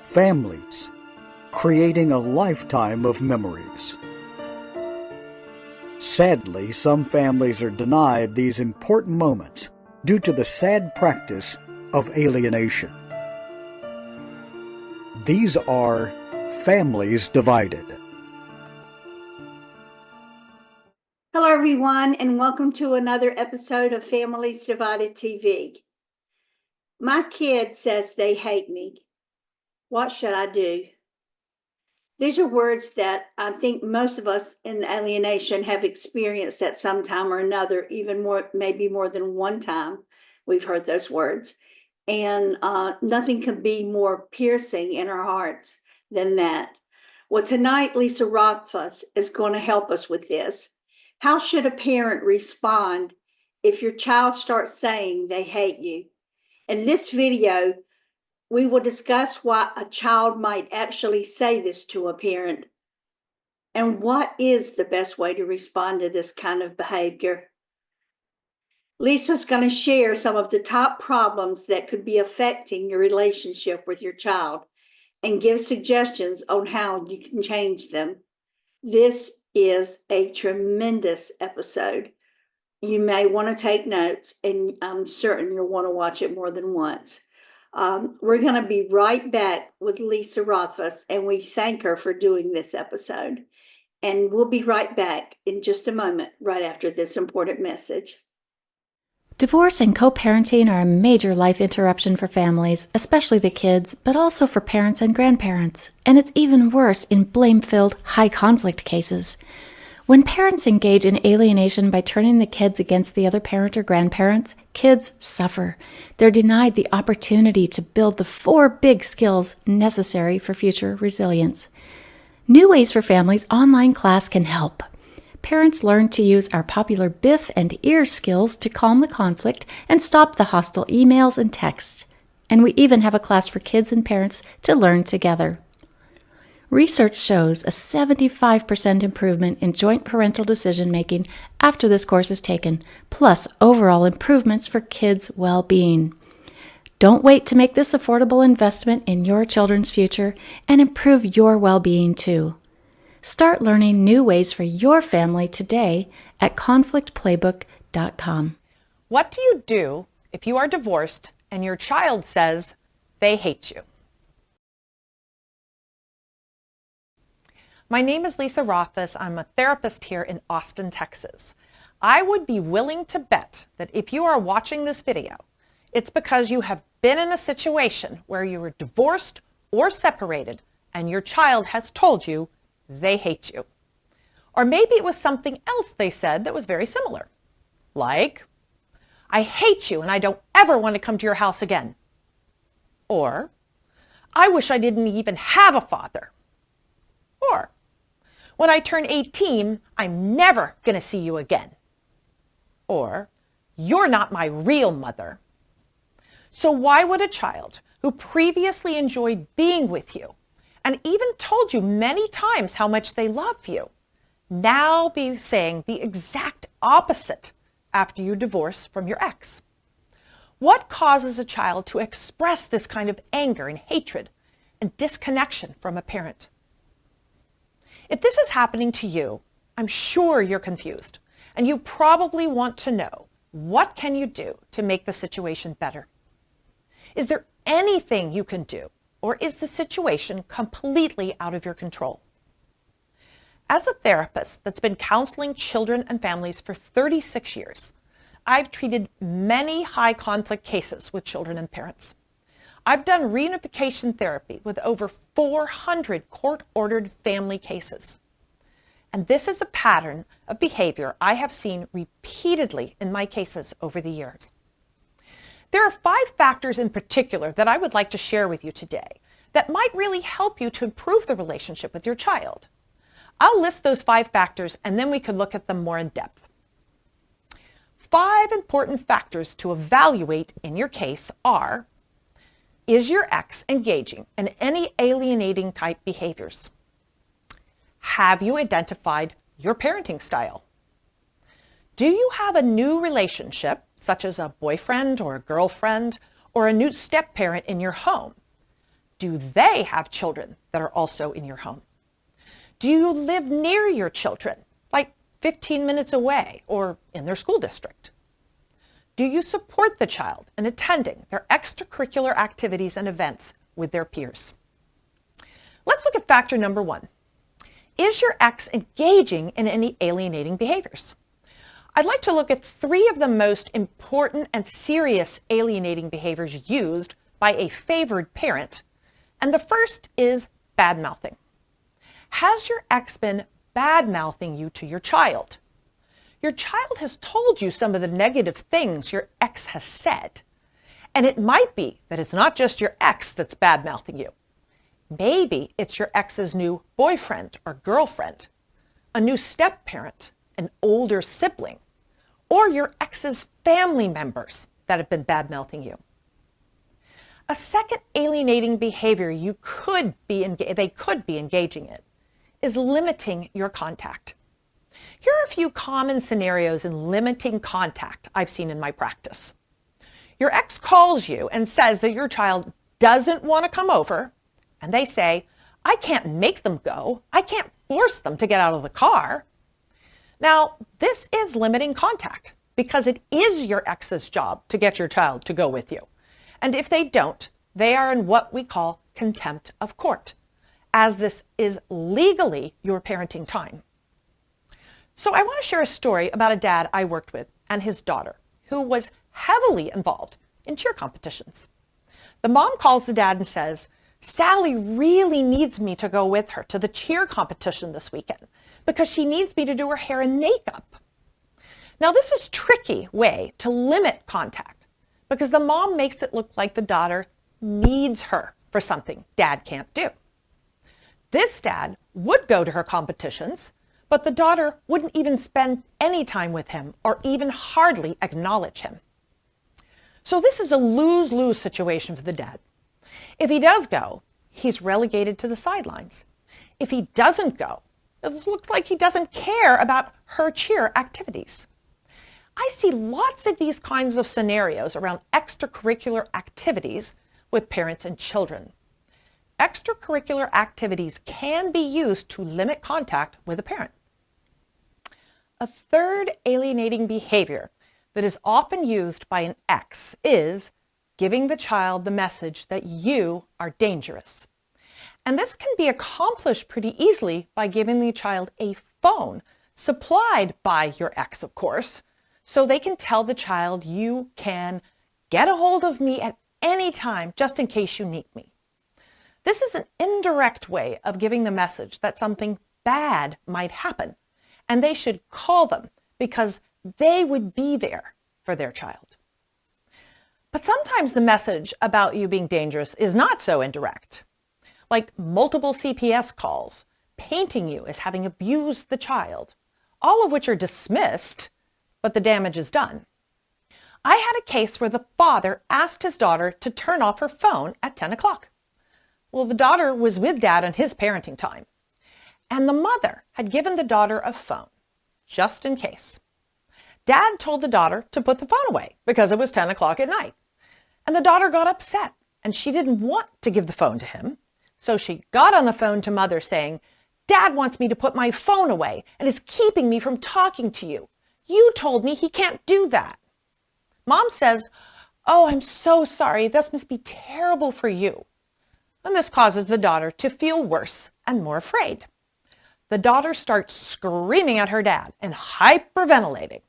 families, creating a lifetime of memories. Sadly, some families are denied these important moments due to the sad practice of alienation. These are families divided. Hello, everyone, and welcome to another episode of Families Divided TV. My kid says they hate me. What should I do? These are words that I think most of us in alienation have experienced at some time or another, even more, maybe more than one time we've heard those words. And nothing can be more piercing in our hearts than that. Well, tonight, Lisa Rothfus is going to help us with this. How should a parent respond if your child starts saying they hate you? In this video, we will discuss why a child might actually say this to a parent and what is the best way to respond to this kind of behavior. Lisa's going to share some of the top problems that could be affecting your relationship with your child and give suggestions on how you can change them. This is a tremendous episode. You may want to take notes, and I'm certain you'll want to watch it more than once. We're going to be right back with Lisa Rothfus, and we thank her for doing this episode. And we'll be right back in just a moment, right after this important message. Divorce and co-parenting are a major life interruption for families, especially the kids, but also for parents and grandparents. And it's even worse in blame-filled, high-conflict cases. When parents engage in alienation by turning the kids against the other parent or grandparents, kids suffer. They're denied the opportunity to build the 4 big skills necessary for future resilience. New Ways for Families online class can help. Parents learn to use our popular BIF and EAR skills to calm the conflict and stop the hostile emails and texts. And we even have a class for kids and parents to learn together. Research shows a 75% improvement in joint parental decision-making after this course is taken, plus overall improvements for kids' well-being. Don't wait to make this affordable investment in your children's future and improve your well-being too. Start learning new ways for your family today at conflictplaybook.com. What do you do if you are divorced and your child says they hate you? My name is Lisa Rothfus. I'm a therapist here in Austin, Texas. I would be willing to bet that if you are watching this video, it's because you have been in a situation where you were divorced or separated and your child has told you they hate you. Or maybe it was something else they said that was very similar. Like, I hate you and I don't ever want to come to your house again. Or, I wish I didn't even have a father. Or, when I turn 18, I'm never going to see you again. Or, you're not my real mother. So why would a child who previously enjoyed being with you and even told you many times how much they love you now be saying the exact opposite after you divorce from your ex? What causes a child to express this kind of anger and hatred and disconnection from a parent? If this is happening to you, I'm sure you're confused, and you probably want to know, what can you do to make the situation better? Is there anything you can do, or is the situation completely out of your control? As a therapist that's been counseling children and families for 36 years, I've treated many high conflict cases with children and parents. I've done reunification therapy with over 400 court-ordered family cases. And this is a pattern of behavior I have seen repeatedly in my cases over the years. There are 5 factors in particular that I would like to share with you today that might really help you to improve the relationship with your child. I'll list those 5 factors and then we can look at them more in depth. 5 important factors to evaluate in your case are: is your ex engaging in any alienating type behaviors? Have you identified your parenting style? Do you have a new relationship, such as a boyfriend or a girlfriend or a new step-parent in your home? Do they have children that are also in your home? Do you live near your children, like 15 minutes away or in their school district? Do you support the child in attending their extracurricular activities and events with their peers? Let's look at factor number 1. Is your ex engaging in any alienating behaviors? I'd like to look at 3 of the most important and serious alienating behaviors used by a favored parent. And the first is bad-mouthing. Has your ex been bad-mouthing you to your child? Your child has told you some of the negative things your ex has said. And it might be that it's not just your ex that's bad-mouthing you. Maybe it's your ex's new boyfriend or girlfriend, a new step-parent, an older sibling, or your ex's family members that have been bad-mouthing you. A second alienating behavior they could be engaging in is limiting your contact. Here are a few common scenarios in limiting contact I've seen in my practice. Your ex calls you and says that your child doesn't want to come over, and they say, I can't make them go. I can't force them to get out of the car. Now, this is limiting contact because it is your ex's job to get your child to go with you. And if they don't, they are in what we call contempt of court, as this is legally your parenting time. So I want to share a story about a dad I worked with and his daughter, who was heavily involved in cheer competitions. The mom calls the dad and says, Sally really needs me to go with her to the cheer competition this weekend because she needs me to do her hair and makeup. Now, this is a tricky way to limit contact because the mom makes it look like the daughter needs her for something dad can't do. This dad would go to her competitions, but the daughter wouldn't even spend any time with him or even hardly acknowledge him. So this is a lose-lose situation for the dad. If he does go, he's relegated to the sidelines. If he doesn't go, it looks like he doesn't care about her cheer activities. I see lots of these kinds of scenarios around extracurricular activities with parents and children. Extracurricular activities can be used to limit contact with a parent. A third alienating behavior that is often used by an ex is giving the child the message that you are dangerous. And this can be accomplished pretty easily by giving the child a phone supplied by your ex, of course, so they can tell the child you can get a hold of me at any time just in case you need me. This is an indirect way of giving the message that something bad might happen, and they should call them because they would be there for their child. But sometimes the message about you being dangerous is not so indirect, like multiple CPS calls, painting you as having abused the child, all of which are dismissed, but the damage is done. I had a case where the father asked his daughter to turn off her phone at 10 o'clock. Well, the daughter was with dad on his parenting time, and the mother had given the daughter a phone, just in case. Dad told the daughter to put the phone away because it was 10 o'clock at night. And the daughter got upset, and she didn't want to give the phone to him. So she got on the phone to mother saying, Dad wants me to put my phone away and is keeping me from talking to you. You told me he can't do that. Mom says, oh, I'm so sorry. This must be terrible for you. And this causes the daughter to feel worse and more afraid. The daughter starts screaming at her dad and hyperventilating.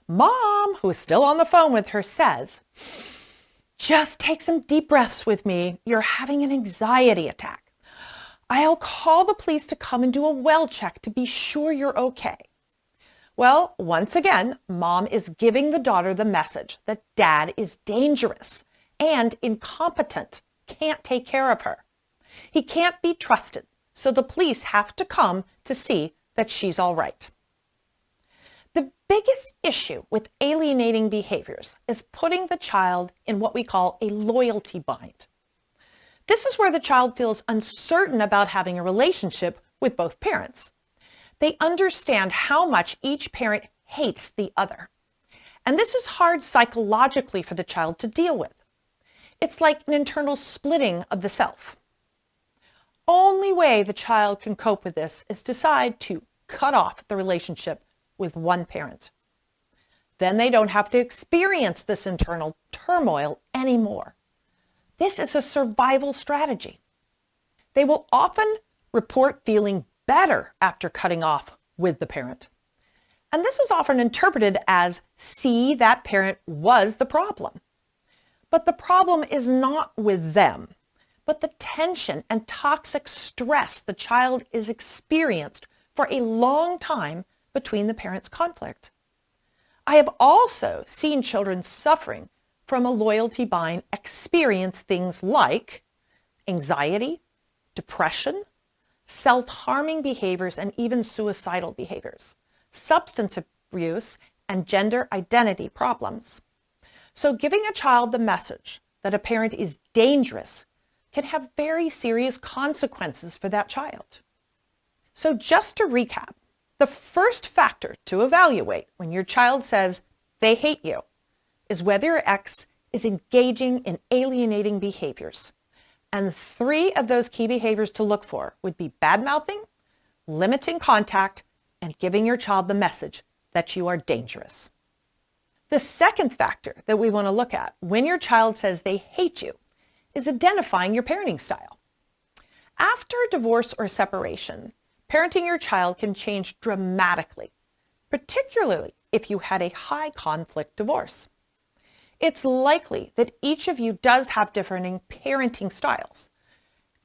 Mom, who is still on the phone with her, says, just take some deep breaths with me. You're having an anxiety attack. I'll call the police to come and do a well check to be sure you're okay. Well, once again, mom is giving the daughter the message that dad is dangerous and incompetent, can't take care of her. He can't be trusted, so the police have to come to see that she's all right. The biggest issue with alienating behaviors is putting the child in what we call a loyalty bind. This is where the child feels uncertain about having a relationship with both parents. They understand how much each parent hates the other. And this is hard psychologically for the child to deal with. It's like an internal splitting of the self. Only way the child can cope with this is decide to cut off the relationship with one parent. Then they don't have to experience this internal turmoil anymore. This is a survival strategy. They will often report feeling better after cutting off with the parent. And this is often interpreted as, see, that parent was the problem. But the problem is not with them, but the tension and toxic stress the child is experienced for a long time between the parents' conflict. I have also seen children suffering from a loyalty bind experience things like anxiety, depression, self-harming behaviors, and even suicidal behaviors, substance abuse, and gender identity problems. So giving a child the message that a parent is dangerous can have very serious consequences for that child. So just to recap, the first factor to evaluate when your child says they hate you is whether your ex is engaging in alienating behaviors. And 3 of those key behaviors to look for would be bad-mouthing, limiting contact, and giving your child the message that you are dangerous. The second factor that we want to look at when your child says they hate you is identifying your parenting style. After a divorce or separation, parenting your child can change dramatically, particularly if you had a high conflict divorce. It's likely that each of you does have differing parenting styles.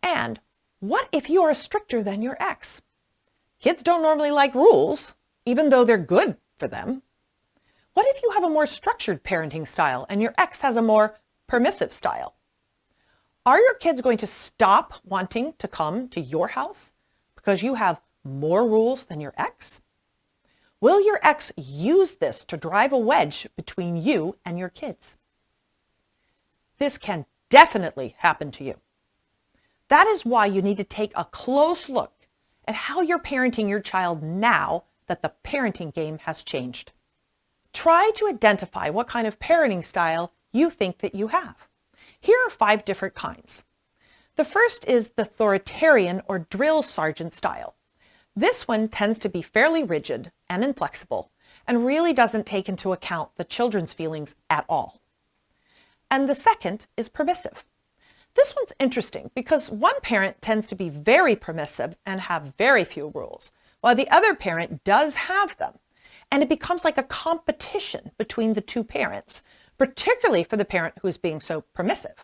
And what if you are stricter than your ex? Kids don't normally like rules, even though they're good for them. What if you have a more structured parenting style and your ex has a more permissive style? Are your kids going to stop wanting to come to your house because you have more rules than your ex? Will your ex use this to drive a wedge between you and your kids? This can definitely happen to you. That is why you need to take a close look at how you're parenting your child now that the parenting game has changed. Try to identify what kind of parenting style you think that you have. Here are 5 different kinds. The first is the authoritarian or drill sergeant style. This one tends to be fairly rigid and inflexible and really doesn't take into account the children's feelings at all. And the second is permissive. This one's interesting because one parent tends to be very permissive and have very few rules, while the other parent does have them. And it becomes like a competition between the 2 parents, particularly for the parent who is being so permissive.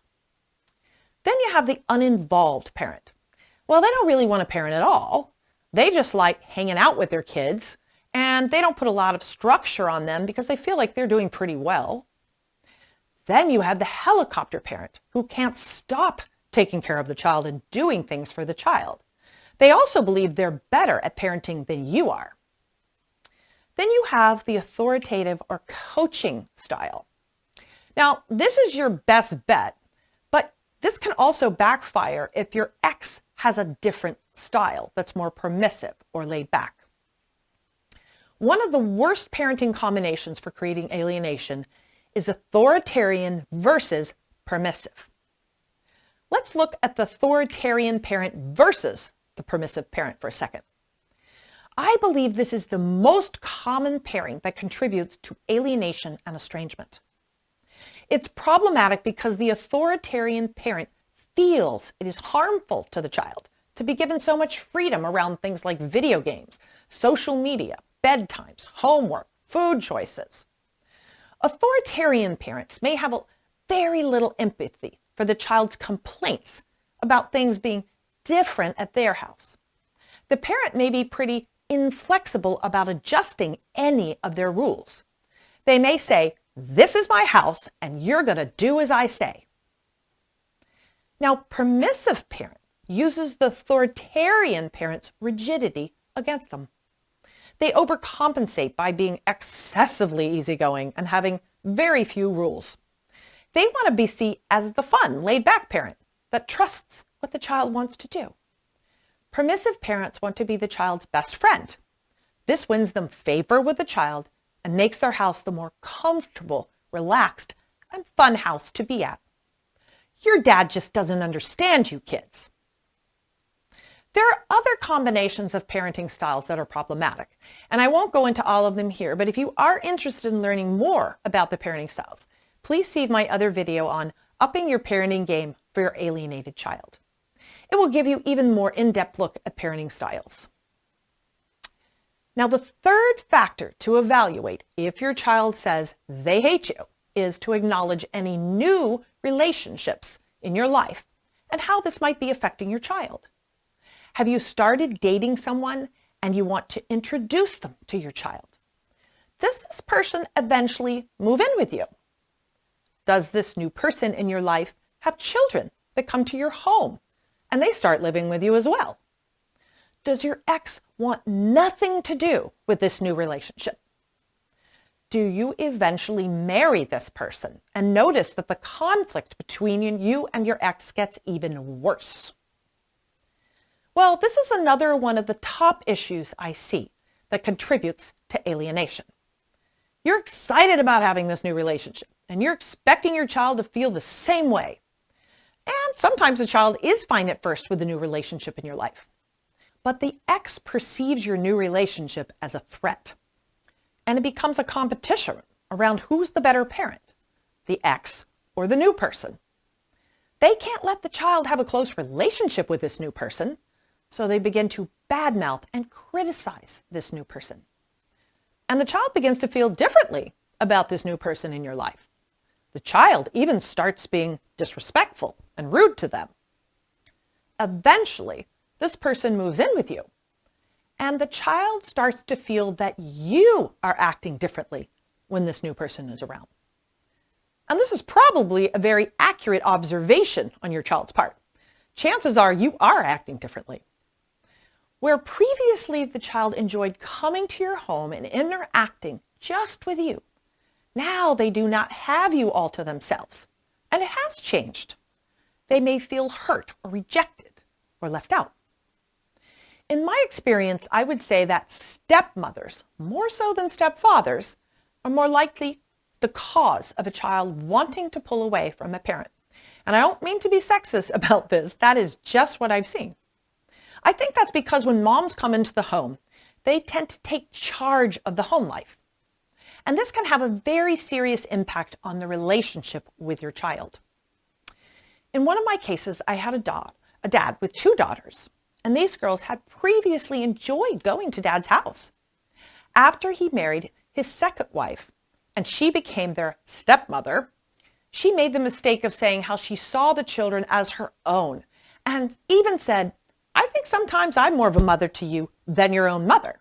Then you have the uninvolved parent. Well, they don't really want to parent at all. They just like hanging out with their kids, and they don't put a lot of structure on them because they feel like they're doing pretty well. Then you have the helicopter parent who can't stop taking care of the child and doing things for the child. They also believe they're better at parenting than you are. Then you have the authoritative or coaching style. Now, this is your best bet, but this can also backfire if your ex has a different style that's more permissive or laid back. One of the worst parenting combinations for creating alienation is authoritarian versus permissive. Let's look at the authoritarian parent versus the permissive parent for a second. I believe this is the most common pairing that contributes to alienation and estrangement. It's problematic because the authoritarian parent feels it is harmful to the child to be given so much freedom around things like video games, social media, bedtimes, homework, food choices. Authoritarian parents may have very little empathy for the child's complaints about things being different at their house. The parent may be pretty inflexible about adjusting any of their rules. They may say, "This is my house and you're going to do as I say." Now, permissive parent uses the authoritarian parent's rigidity against them. They overcompensate by being excessively easygoing and having very few rules. They want to be seen as the fun, laid-back parent that trusts what the child wants to do. Permissive parents want to be the child's best friend. This wins them favor with the child and makes their house the more comfortable, relaxed, and fun house to be at. Your dad just doesn't understand you kids. There are other combinations of parenting styles that are problematic, and I won't go into all of them here, but if you are interested in learning more about the parenting styles, please see my other video on upping your parenting game for your alienated child. It will give you even more in-depth look at parenting styles. Now, the third factor to evaluate if your child says they hate you is to acknowledge any new relationships in your life and how this might be affecting your child. Have you started dating someone and you want to introduce them to your child? Does this person eventually move in with you? Does this new person in your life have children that come to your home and they start living with you as well? Does your ex want nothing to do with this new relationship? Do you eventually marry this person and notice that the conflict between you and your ex gets even worse? Well, this is another one of the top issues I see that contributes to alienation. You're excited about having this new relationship, and you're expecting your child to feel the same way. And sometimes the child is fine at first with the new relationship in your life. But the ex perceives your new relationship as a threat, and it becomes a competition around who's the better parent, the ex or the new person. They can't let the child have a close relationship with this new person, so they begin to badmouth and criticize this new person. And the child begins to feel differently about this new person in your life. The child even starts being disrespectful and rude to them. Eventually, this person moves in with you, and the child starts to feel that you are acting differently when this new person is around. And this is probably a very accurate observation on your child's part. Chances are you are acting differently. Where previously the child enjoyed coming to your home and interacting just with you, now they do not have you all to themselves, and it has changed. They may feel hurt or rejected or left out. In my experience, I would say that stepmothers, more so than stepfathers, are more likely the cause of a child wanting to pull away from a parent. And I don't mean to be sexist about this. That is just what I've seen. I think that's because when moms come into the home, they tend to take charge of the home life. And this can have a very serious impact on the relationship with your child. In one of my cases, I had a dad with two daughters, and these girls had previously enjoyed going to Dad's house. After he married his second wife, and she became their stepmother, she made the mistake of saying how she saw the children as her own, and even said, "I think sometimes I'm more of a mother to you than your own mother."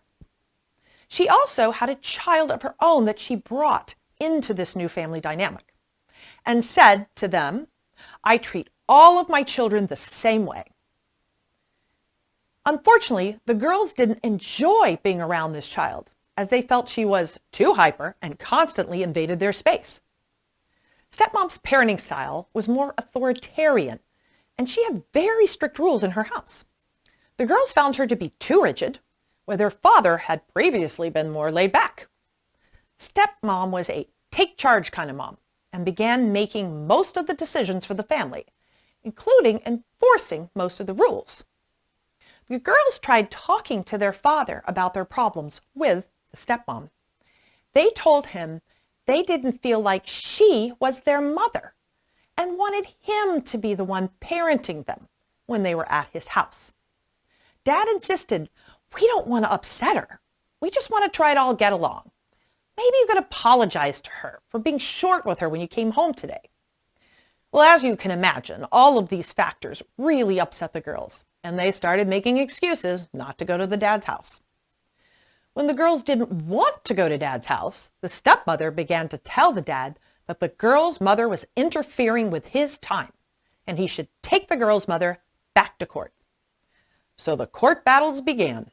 She also had a child of her own that she brought into this new family dynamic and said to them, "I treat all of my children the same way." Unfortunately, the girls didn't enjoy being around this child as they felt she was too hyper and constantly invaded their space. Stepmom's parenting style was more authoritarian, and she had very strict rules in her house. The girls found her to be too rigid, where their father had previously been more laid back. Stepmom was a take charge kind of mom and began making most of the decisions for the family, including enforcing most of the rules. The girls tried talking to their father about their problems with the stepmom. They told him they didn't feel like she was their mother and wanted him to be the one parenting them when they were at his house. Dad insisted, "We don't want to upset her. We just want to try to all get along. Maybe you could apologize to her for being short with her when you came home today." Well, as you can imagine, all of these factors really upset the girls, and they started making excuses not to go to the dad's house. When the girls didn't want to go to Dad's house, the stepmother began to tell the dad that the girl's mother was interfering with his time, and he should take the girl's mother back to court. So the court battles began.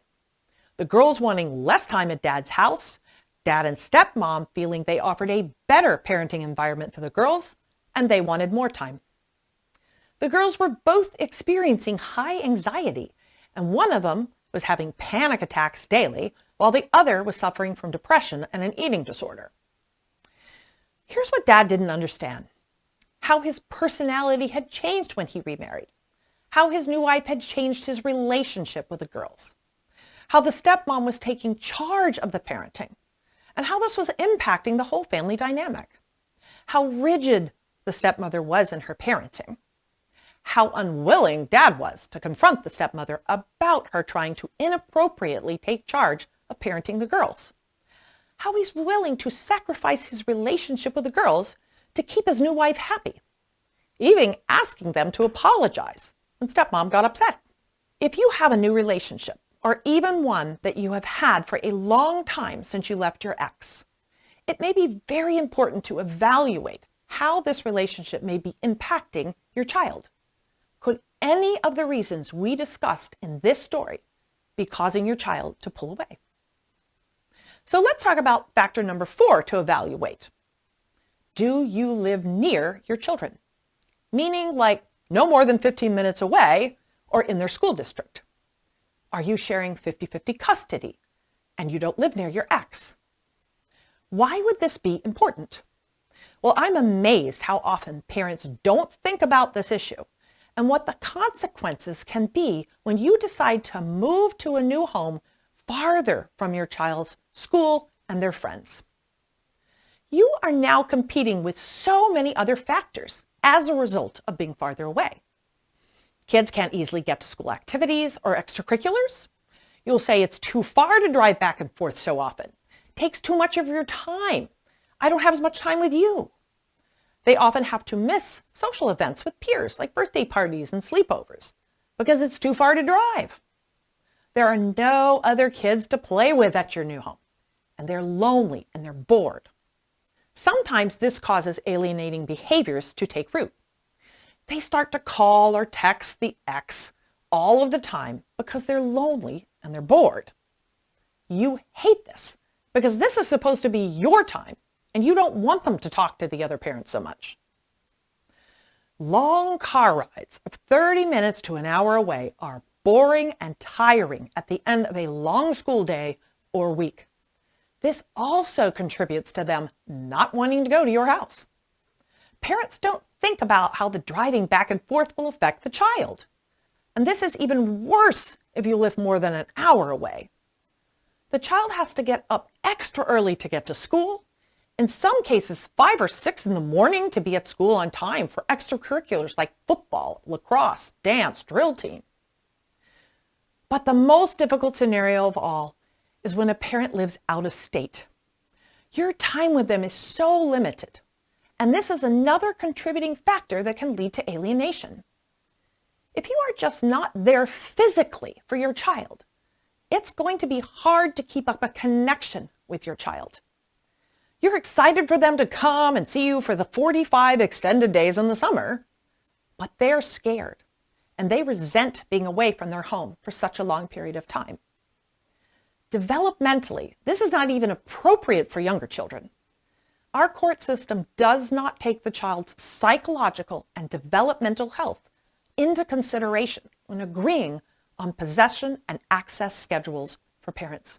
The girls wanting less time at Dad's house, Dad and stepmom feeling they offered a better parenting environment for the girls, and they wanted more time. The girls were both experiencing high anxiety, and one of them was having panic attacks daily, while the other was suffering from depression and an eating disorder. Here's what Dad didn't understand. how his personality had changed when he remarried, how his new wife had changed his relationship with the girls, how the stepmom was taking charge of the parenting, and how this was impacting the whole family dynamic, how rigid the stepmother was in her parenting, how unwilling dad was to confront the stepmother about her trying to inappropriately take charge of parenting the girls, how he's willing to sacrifice his relationship with the girls to keep his new wife happy, even asking them to apologize when stepmom got upset. If you have a new relationship, or even one that you have had for a long time since you left your ex, it may be very important to evaluate how this relationship may be impacting your child. Could any of the reasons we discussed in this story be causing your child to pull away? So let's talk about factor number 4 to evaluate. Do you live near your children? Meaning like no more than 15 minutes away or in their school district. Are you sharing 50-50 custody and you don't live near your ex? Why would this be important? Well, I'm amazed how often parents don't think about this issue and what the consequences can be when you decide to move to a new home farther from your child's school and their friends. You are now competing with so many other factors as a result of being farther away. Kids can't easily get to school activities or extracurriculars. You'll say it's too far to drive back and forth so often. It takes too much of your time. I don't have as much time with you. They often have to miss social events with peers like birthday parties and sleepovers because it's too far to drive. There are no other kids to play with at your new home, and they're lonely and they're bored. Sometimes this causes alienating behaviors to take root. They start to call or text the ex all of the time because they're lonely and they're bored. You hate this because this is supposed to be your time and you don't want them to talk to the other parent so much. Long car rides of 30 minutes to an hour away are boring and tiring at the end of a long school day or week. This also contributes to them not wanting to go to your house. Parents don't think about how the driving back and forth will affect the child. And this is even worse if you live more than an hour away. The child has to get up extra early to get to school. In some cases, 5 or 6 in the morning to be at school on time for extracurriculars like football, lacrosse, dance, drill team. But the most difficult scenario of all is when a parent lives out of state. Your time with them is so limited. And this is another contributing factor that can lead to alienation. If you are just not there physically for your child, it's going to be hard to keep up a connection with your child. You're excited for them to come and see you for the 45 extended days in the summer, but they're scared and they resent being away from their home for such a long period of time. Developmentally, this is not even appropriate for younger children. Our court system does not take the child's psychological and developmental health into consideration when agreeing on possession and access schedules for parents.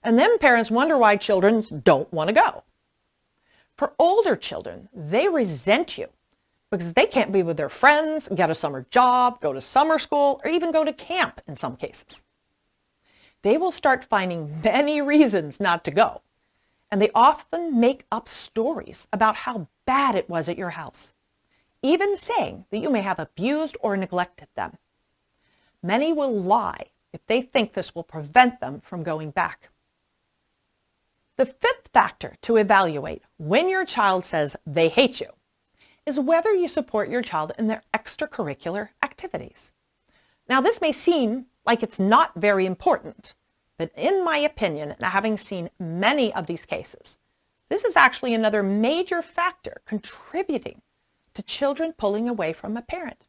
And then parents wonder why children don't want to go. For older children, they resent you because they can't be with their friends, get a summer job, go to summer school, or even go to camp in some cases. They will start finding many reasons not to go. And they often make up stories about how bad it was at your house, even saying that you may have abused or neglected them. Many will lie if they think this will prevent them from going back. The 5th factor to evaluate when your child says they hate you is whether you support your child in their extracurricular activities. Now, this may seem like it's not very important, but in my opinion, and having seen many of these cases, this is actually another major factor contributing to children pulling away from a parent,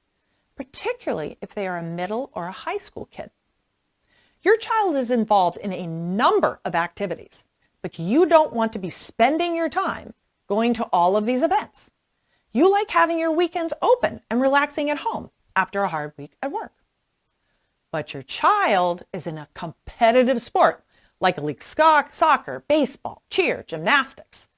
particularly if they are a middle or a high school kid. Your child is involved in a number of activities, but you don't want to be spending your time going to all of these events. You like having your weekends open and relaxing at home after a hard week at work. But your child is in a competitive sport like league soccer, baseball, cheer, gymnastics.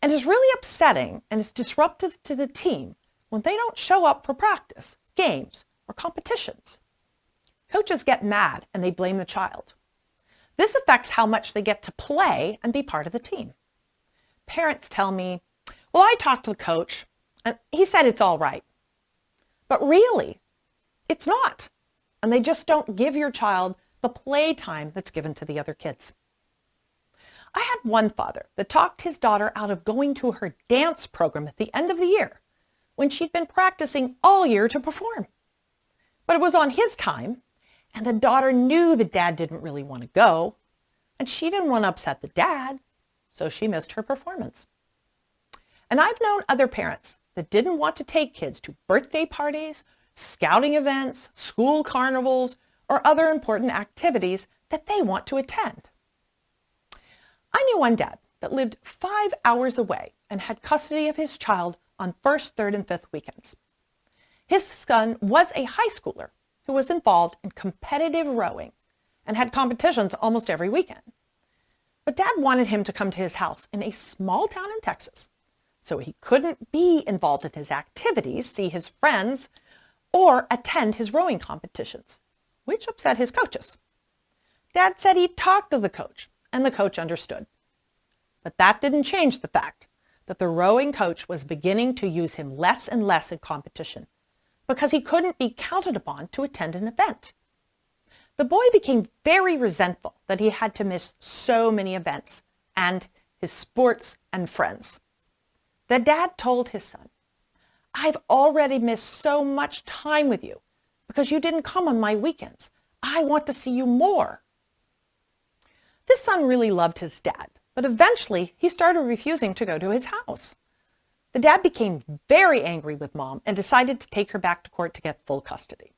and is really upsetting and is disruptive to the team when they don't show up for practice, games, or competitions. Coaches get mad and they blame the child. This affects how much they get to play and be part of the team. Parents tell me, well, I talked to the coach and he said it's all right. But really, it's not. And they just don't give your child the playtime that's given to the other kids. I had one father that talked his daughter out of going to her dance program at the end of the year when she'd been practicing all year to perform. But it was on his time, and the daughter knew the dad didn't really want to go, and she didn't want to upset the dad, so she missed her performance. And I've known other parents that didn't want to take kids to birthday parties, scouting events, school carnivals, or other important activities that they want to attend. I knew one dad that lived 5 hours away and had custody of his child on first, third, and fifth weekends. His son was a high schooler who was involved in competitive rowing and had competitions almost every weekend. But Dad wanted him to come to his house in a small town in Texas, so he couldn't be involved in his activities, see his friends, or attend his rowing competitions, which upset his coaches. Dad said he talked to the coach, and the coach understood. But that didn't change the fact that the rowing coach was beginning to use him less and less in competition because he couldn't be counted upon to attend an event. The boy became very resentful that he had to miss so many events and his sports and friends. The dad told his son, "I've already missed so much time with you because you didn't come on my weekends. I want to see you more." This son really loved his dad, but eventually he started refusing to go to his house. The dad became very angry with Mom and decided to take her back to court to get full custody.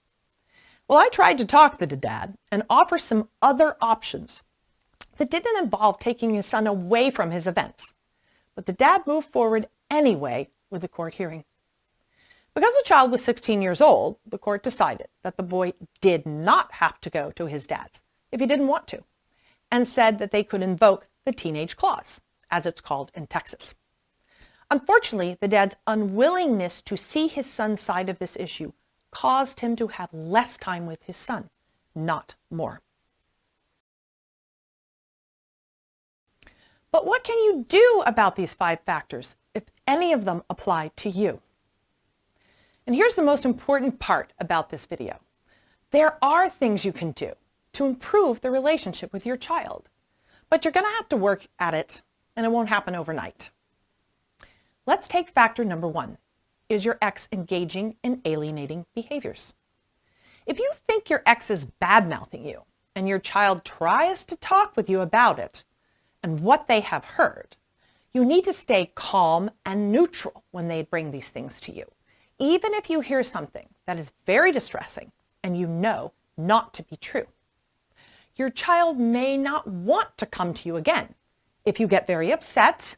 Well, I tried to talk to the dad and offer some other options that didn't involve taking his son away from his events, but the dad moved forward anyway with the court hearing. Because the child was 16 years old, the court decided that the boy did not have to go to his dad's if he didn't want to, and said that they could invoke the teenage clause, as it's called in Texas. Unfortunately, the dad's unwillingness to see his son's side of this issue caused him to have less time with his son, not more. But what can you do about these 5 factors if any of them apply to you? And here's the most important part about this video. There are things you can do to improve the relationship with your child, but you're going to have to work at it, and it won't happen overnight. Let's take factor number 1. Is your ex engaging in alienating behaviors? If you think your ex is bad-mouthing you and your child tries to talk with you about it and what they have heard, you need to stay calm and neutral when they bring these things to you, even if you hear something that is very distressing and you know not to be true. Your child may not want to come to you again if you get very upset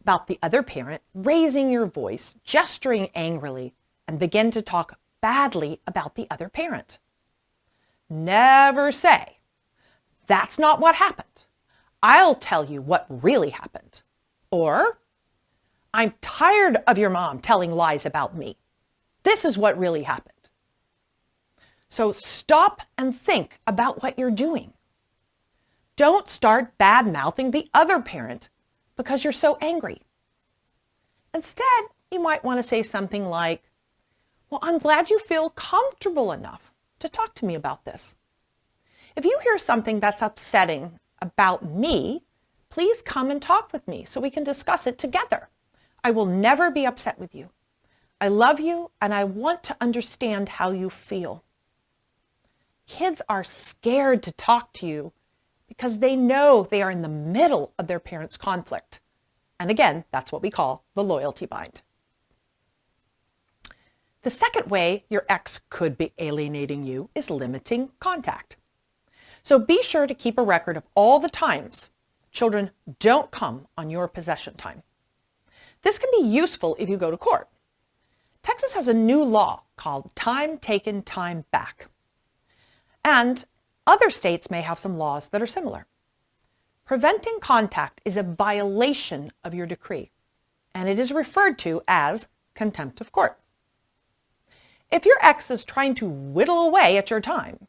about the other parent, raising your voice, gesturing angrily, and begin to talk badly about the other parent. Never say, "That's not what happened. I'll tell you what really happened." Or, "I'm tired of your mom telling lies about me. This is what really happened." So stop and think about what you're doing. Don't start bad-mouthing the other parent because you're so angry. Instead, you might want to say something like, "Well, I'm glad you feel comfortable enough to talk to me about this. If you hear something that's upsetting about me, please come and talk with me so we can discuss it together. I will never be upset with you. I love you and I want to understand how you feel." Kids are scared to talk to you because they know they are in the middle of their parents' conflict. And again, that's what we call the loyalty bind. The second way your ex could be alienating you is limiting contact. So be sure to keep a record of all the times children don't come on your possession time. This can be useful if you go to court. Texas has a new law called Time Taken, Time Back. And other states may have some laws that are similar. Preventing contact is a violation of your decree, and it is referred to as contempt of court. If your ex is trying to whittle away at your time,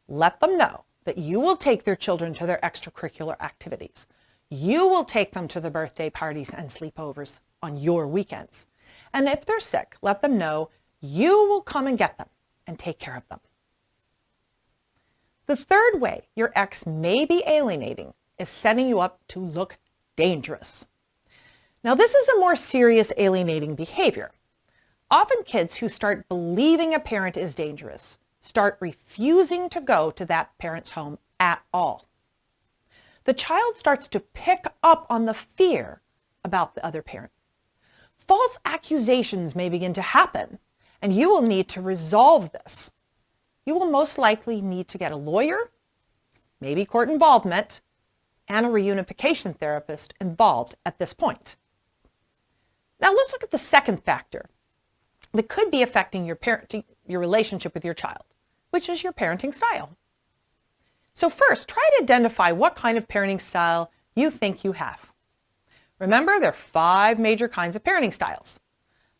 let them know that you will take their children to their extracurricular activities. You will take them to the birthday parties and sleepovers on your weekends. And if they're sick, let them know you will come and get them and take care of them. The third way your ex may be alienating is setting you up to look dangerous. Now, this is a more serious alienating behavior. Often kids who start believing a parent is dangerous start refusing to go to that parent's home at all. The child starts to pick up on the fear about the other parent. False accusations may begin to happen, and you will need to resolve this. You will most likely need to get a lawyer, maybe court involvement, and a reunification therapist involved at this point. Now let's look at the second factor that could be affecting your relationship with your child, which is your parenting style. So first, try to identify what kind of parenting style you think you have. Remember, there are 5 major kinds of parenting styles.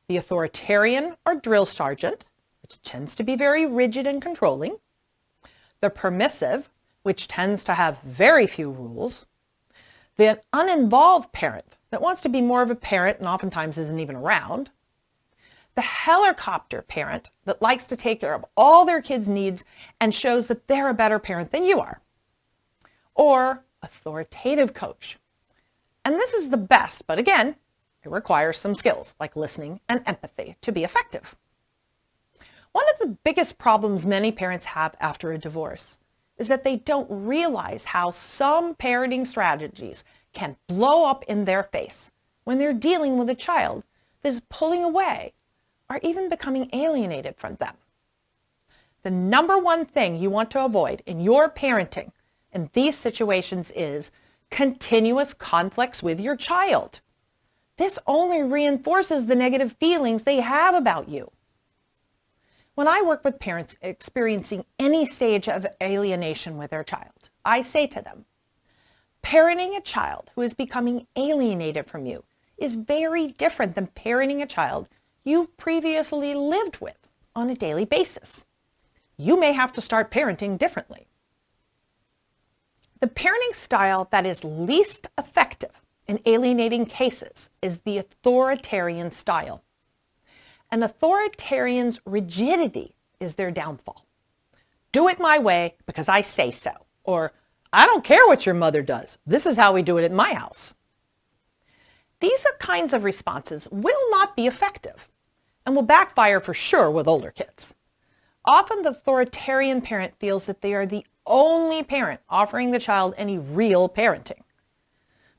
The authoritarian or drill sergeant, which tends to be very rigid and controlling. The permissive, which tends to have very few rules. The uninvolved parent that wants to be more of a parent and oftentimes isn't even around. The helicopter parent that likes to take care of all their kids' needs and shows that they're a better parent than you are. Or authoritative coach. And this is the best, but again, it requires some skills like listening and empathy to be effective. One of the biggest problems many parents have after a divorce is that they don't realize how some parenting strategies can blow up in their face when they're dealing with a child that is pulling away or even becoming alienated from them. The number one thing you want to avoid in your parenting in these situations is continuous conflicts with your child. This only reinforces the negative feelings they have about you. When I work with parents experiencing any stage of alienation with their child, I say to them, parenting a child who is becoming alienated from you is very different than parenting a child you previously lived with on a daily basis. You may have to start parenting differently. The parenting style that is least effective in alienating cases is the authoritarian style. An authoritarian's rigidity is their downfall. Do it my way because I say so. Or, I don't care what your mother does. This is how we do it at my house. These kinds of responses will not be effective and will backfire for sure with older kids. Often the authoritarian parent feels that they are the only parent offering the child any real parenting.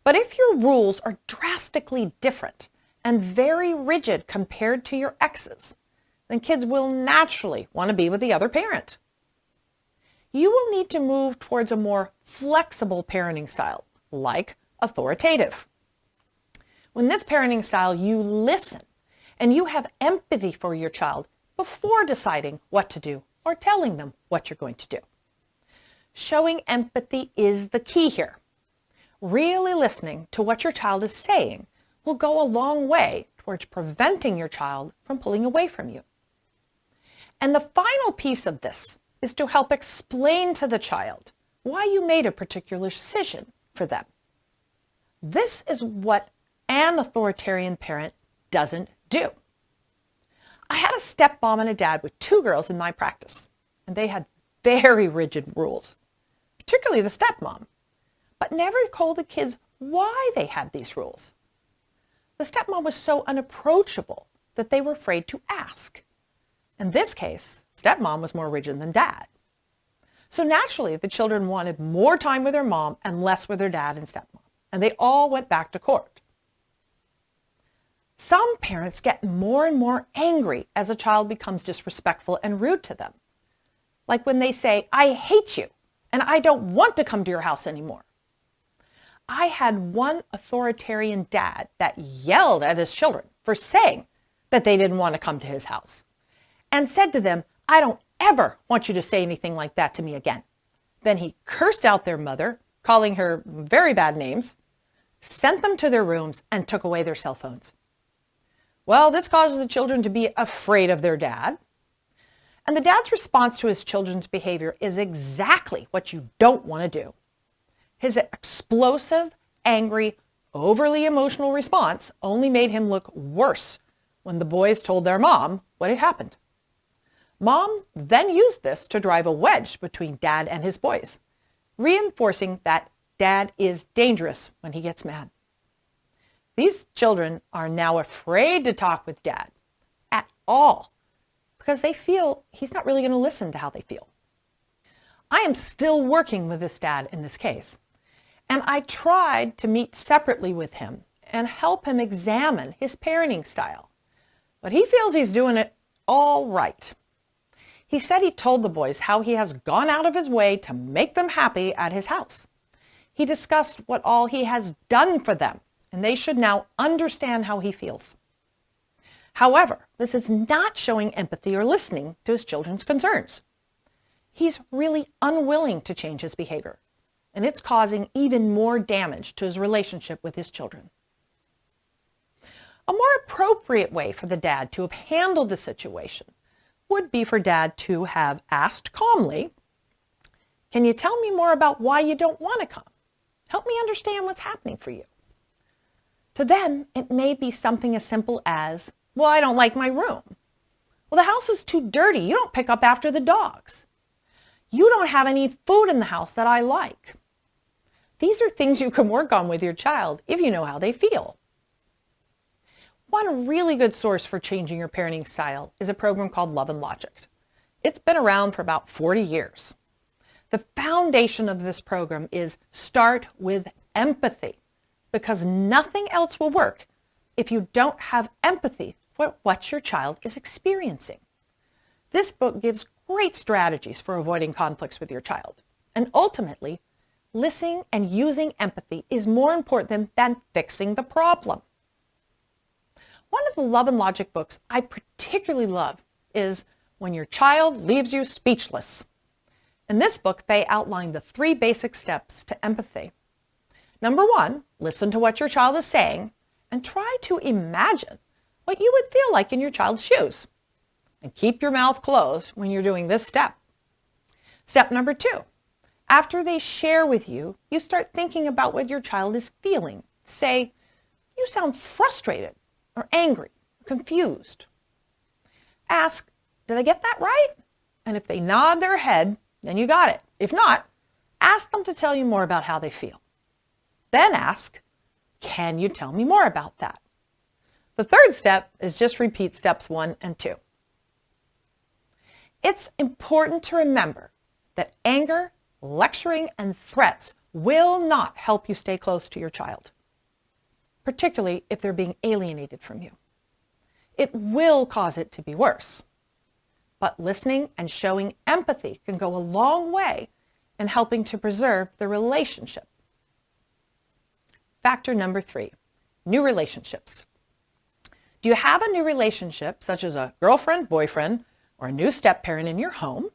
But if your rules are drastically different and very rigid compared to your ex's, then kids will naturally want to be with the other parent. You will need to move towards a more flexible parenting style, like authoritative. When this parenting style, you listen and you have empathy for your child before deciding what to do or telling them what you're going to do. Showing empathy is the key here. Really listening to what your child is saying will go a long way towards preventing your child from pulling away from you. And the final piece of this is to help explain to the child why you made a particular decision for them. This is what an authoritarian parent doesn't do. I had a stepmom and a dad with 2 girls in my practice, and they had very rigid rules, particularly the stepmom, but never told the kids why they had these rules. The stepmom was so unapproachable that they were afraid to ask. In this case, stepmom was more rigid than dad. So naturally, the children wanted more time with their mom and less with their dad and stepmom, and they all went back to court. Some parents get more and more angry as a child becomes disrespectful and rude to them. Like when they say, I hate you, and I don't want to come to your house anymore. I had one authoritarian dad that yelled at his children for saying that they didn't want to come to his house and said to them, I don't ever want you to say anything like that to me again. Then he cursed out their mother calling her very bad names, sent them to their rooms, and took away their cell phones. Well, this caused the children to be afraid of their dad. And the dad's response to his children's behavior is exactly what you don't want to do. His explosive, angry, overly emotional response only made him look worse when the boys told their mom what had happened. Mom then used this to drive a wedge between Dad and his boys, reinforcing that Dad is dangerous when he gets mad. These children are now afraid to talk with Dad at all because they feel he's not really going to listen to how they feel. I am still working with this dad in this case, and I tried to meet separately with him and help him examine his parenting style, but he feels he's doing it all right. He said he told the boys how he has gone out of his way to make them happy at his house. He discussed what all he has done for them, and they should now understand how he feels. However, this is not showing empathy or listening to his children's concerns. He's really unwilling to change his behavior, and it's causing even more damage to his relationship with his children. A more appropriate way for the dad to have handled the situation would be for Dad to have asked calmly, "Can you tell me more about why you don't want to come? Help me understand what's happening for you." To them, it may be something as simple as, "Well, I don't like my room." "Well, the house is too dirty. You don't pick up after the dogs." "You don't have any food in the house that I like." These are things you can work on with your child if you know how they feel. One really good source for changing your parenting style is a program called Love and Logic. It's been around for about 40 years. The foundation of this program is start with empathy, because nothing else will work if you don't have empathy for what your child is experiencing. This book gives great strategies for avoiding conflicts with your child. And ultimately, listening and using empathy is more important than fixing the problem. One of the Love and Logic books I particularly love is When Your Child Leaves You Speechless. In this book, they outline the 3 basic steps to empathy. Number 1, listen to what your child is saying and try to imagine what you would feel like in your child's shoes. And keep your mouth closed when you're doing this step. Step number 2, after they share with you, you start thinking about what your child is feeling. Say, "You sound frustrated or angry, or confused." Ask, "Did I get that right?" And if they nod their head, then you got it. If not, ask them to tell you more about how they feel. Then ask, "Can you tell me more about that?" The third step is just repeat steps 1 and 2. It's important to remember that anger, lecturing, and threats will not help you stay close to your child, particularly if they're being alienated from you. It will cause it to be worse. But listening and showing empathy can go a long way in helping to preserve the relationship. Factor number 3, new relationships. Do you have a new relationship, such as a girlfriend, boyfriend, or a new step-parent in your home?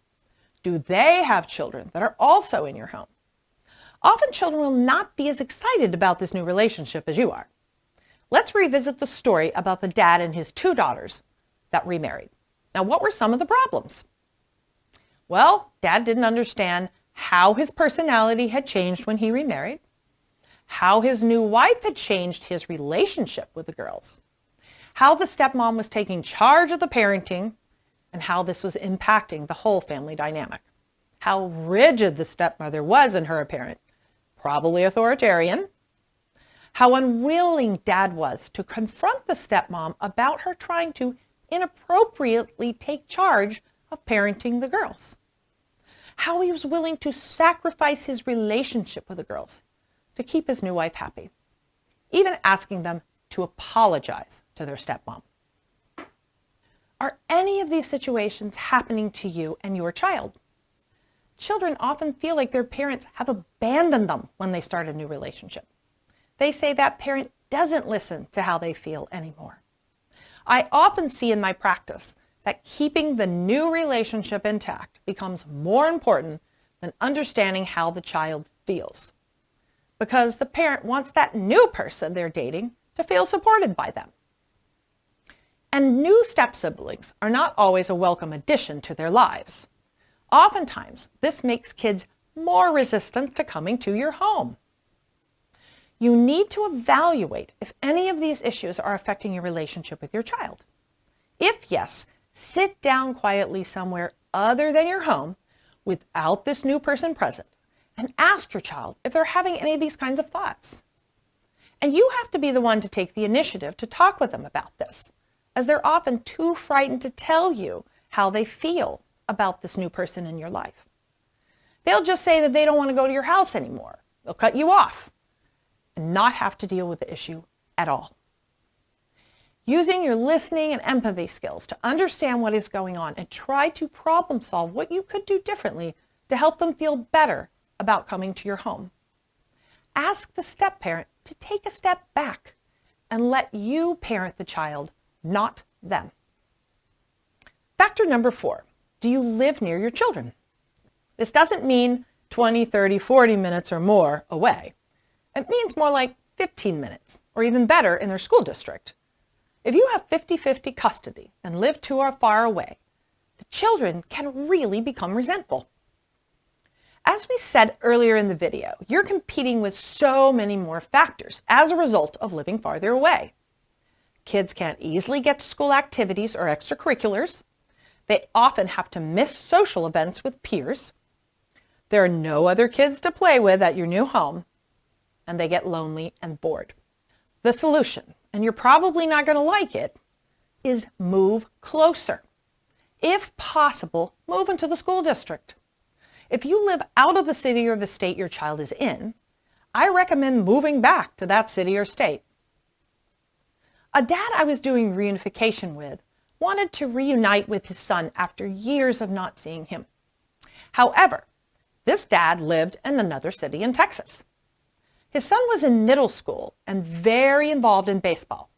Do they have children that are also in your home? Often children will not be as excited about this new relationship as you are. Let's revisit the story about the dad and his 2 daughters that remarried. Now, what were some of the problems? Well, Dad didn't understand how his personality had changed when he remarried, how his new wife had changed his relationship with the girls, how the stepmom was taking charge of the parenting, and how this was impacting the whole family dynamic, how rigid the stepmother was in her parent, probably authoritarian, how unwilling Dad was to confront the stepmom about her trying to inappropriately take charge of parenting the girls, how he was willing to sacrifice his relationship with the girls to keep his new wife happy, even asking them to apologize to their stepmom. Are any of these situations happening to you and your child? Children often feel like their parents have abandoned them when they start a new relationship. They say that parent doesn't listen to how they feel anymore. I often see in my practice that keeping the new relationship intact becomes more important than understanding how the child feels. because the parent wants that new person they're dating to feel supported by them. And new step-siblings are not always a welcome addition to their lives. Oftentimes, this makes kids more resistant to coming to your home. You need to evaluate if any of these issues are affecting your relationship with your child. If yes, sit down quietly somewhere other than your home without this new person present and ask your child if they're having any of these kinds of thoughts. And you have to be the one to take the initiative to talk with them about this, as they're often too frightened to tell you how they feel about this new person in your life. They'll just say that they don't want to go to your house anymore. They'll cut you off and not have to deal with the issue at all. Using your listening and empathy skills to understand what is going on and try to problem solve what you could do differently to help them feel better about coming to your home. Ask the step-parent to take a step back and let you parent the child, not them. Factor number 4, do you live near your children? This doesn't mean 20, 30, 40 minutes or more away. It means more like 15 minutes, or even better in their school district. If you have 50-50 custody and live too far away, the children can really become resentful. As we said earlier in the video, you're competing with so many more factors as a result of living farther away. Kids can't easily get to school activities or extracurriculars. They often have to miss social events with peers. There are no other kids to play with at your new home, and they get lonely and bored. The solution, and you're probably not going to like it, is move closer. If possible, move into the school district. If you live out of the city or the state your child is in, I recommend moving back to that city or state. A dad I was doing reunification with wanted to reunite with his son after years of not seeing him. However, this dad lived in another city in Texas. His son was in middle school and very involved in baseball,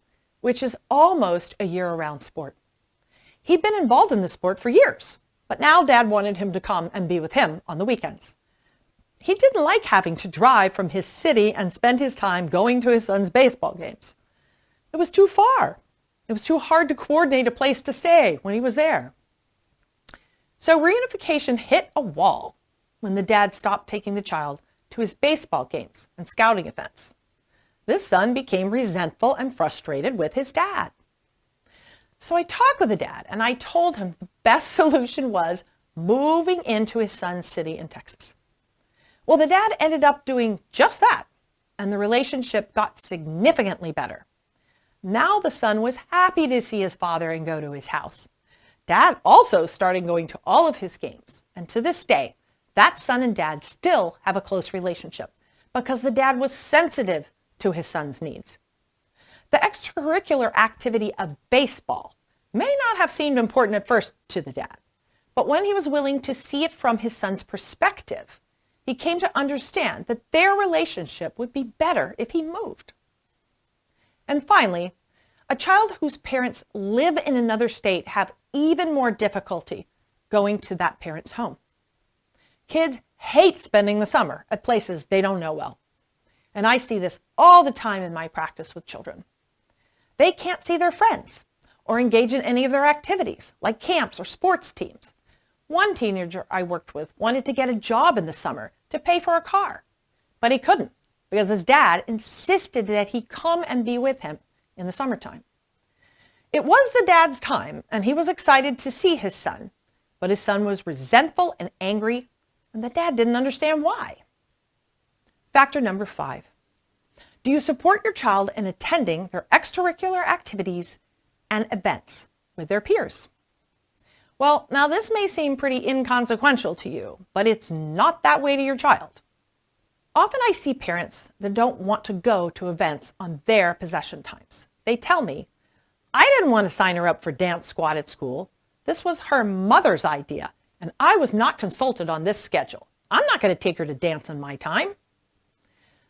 which is almost a year-round sport. He'd been involved in the sport for years, but now Dad wanted him to come and be with him on the weekends. He didn't like having to drive from his city and spend his time going to his son's baseball games. It was too far. It was too hard to coordinate a place to stay when he was there. So reunification hit a wall when the dad stopped taking the child to his baseball games and scouting events. This son became resentful and frustrated with his dad. So I talked with the dad and I told him the best solution was moving into his son's city in Texas. Well, the dad ended up doing just that, and the relationship got significantly better. Now the son was happy to see his father and go to his house. Dad also started going to all of his games, and to this day, that son and dad still have a close relationship because the dad was sensitive to his son's needs. The extracurricular activity of baseball may not have seemed important at first to the dad, but when he was willing to see it from his son's perspective, he came to understand that their relationship would be better if he moved. And finally, a child whose parents live in another state have even more difficulty going to that parent's home. Kids hate spending the summer at places they don't know well. And I see this all the time in my practice with children. They can't see their friends or engage in any of their activities, like camps or sports teams. One teenager I worked with wanted to get a job in the summer to pay for a car, but he couldn't because his dad insisted that he come and be with him in the summertime. It was the dad's time, and he was excited to see his son, but his son was resentful and angry, and the dad didn't understand why. Factor number 5. Do you support your child in attending their extracurricular activities and events with their peers? Well, now this may seem pretty inconsequential to you, but it's not that way to your child. Often I see parents that don't want to go to events on their possession times. They tell me, I didn't want to sign her up for dance squad at school. This was her mother's idea, and I was not consulted on this schedule. I'm not going to take her to dance on my time.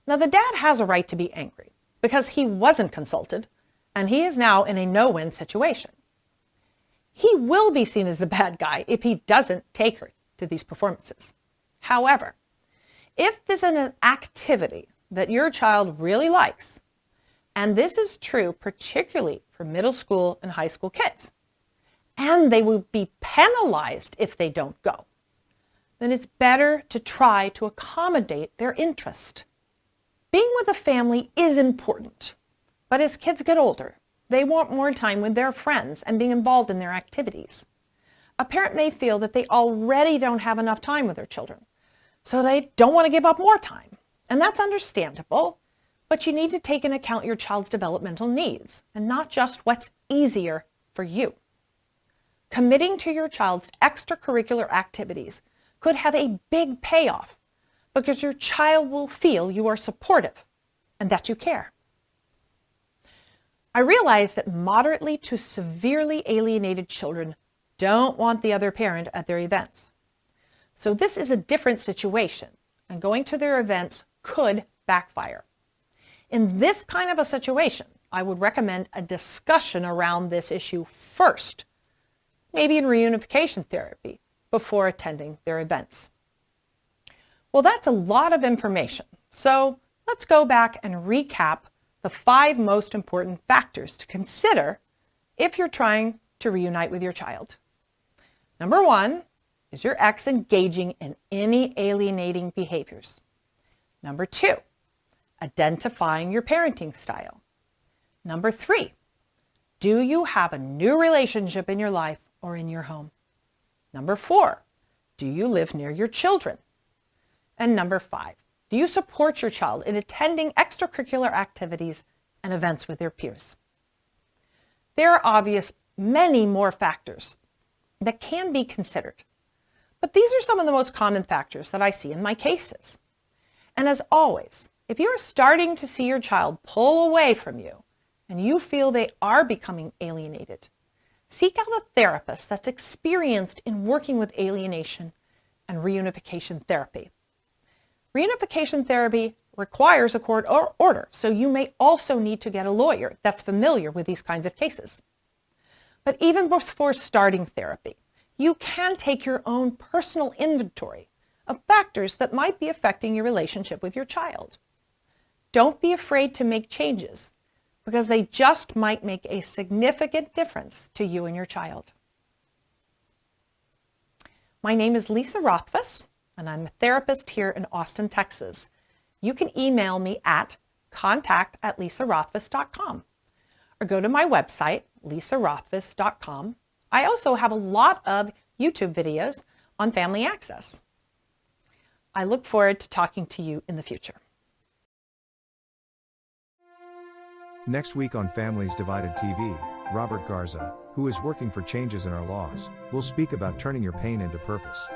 Now, the dad has a right to be angry because he wasn't consulted, and he is now in a no-win situation. He will be seen as the bad guy if he doesn't take her to these performances. However, if this is an activity that your child really likes, and this is true particularly for middle school and high school kids, and they will be penalized if they don't go, then it's better to try to accommodate their interest. Being with a family is important, but as kids get older, they want more time with their friends and being involved in their activities. A parent may feel that they already don't have enough time with their children, so they don't want to give up more time. And that's understandable, but you need to take into account your child's developmental needs and not just what's easier for you. Committing to your child's extracurricular activities could have a big payoff because your child will feel you are supportive and that you care. I realize that moderately to severely alienated children don't want the other parent at their events. So this is a different situation, and going to their events could backfire. In this kind of a situation, I would recommend a discussion around this issue first, maybe in reunification therapy, before attending their events. Well, that's a lot of information, so let's go back and recap the 5 most important factors to consider if you're trying to reunite with your child. Number 1, is your ex engaging in any alienating behaviors? Number 2, identifying your parenting style. Number 3, do you have a new relationship in your life or in your home? Number 4, do you live near your children? And number 5, do you support your child in attending extracurricular activities and events with their peers? There are obviously many more factors that can be considered, but these are some of the most common factors that I see in my cases. And as always, if you're starting to see your child pull away from you and you feel they are becoming alienated, seek out a therapist that's experienced in working with alienation and reunification therapy. Reunification therapy requires a court order, so you may also need to get a lawyer that's familiar with these kinds of cases. But even before starting therapy, you can take your own personal inventory of factors that might be affecting your relationship with your child. Don't be afraid to make changes, because they just might make a significant difference to you and your child. My name is Lisa Rothfus, and I'm a therapist here in Austin, Texas. You can email me at contact@lisarothfus.com or go to my website, lisarothfus.com. I also have a lot of YouTube videos on family access. I look forward to talking to you in the future. Next week on Families Divided TV, Robert Garza, who is working for changes in our laws, will speak about turning your pain into purpose.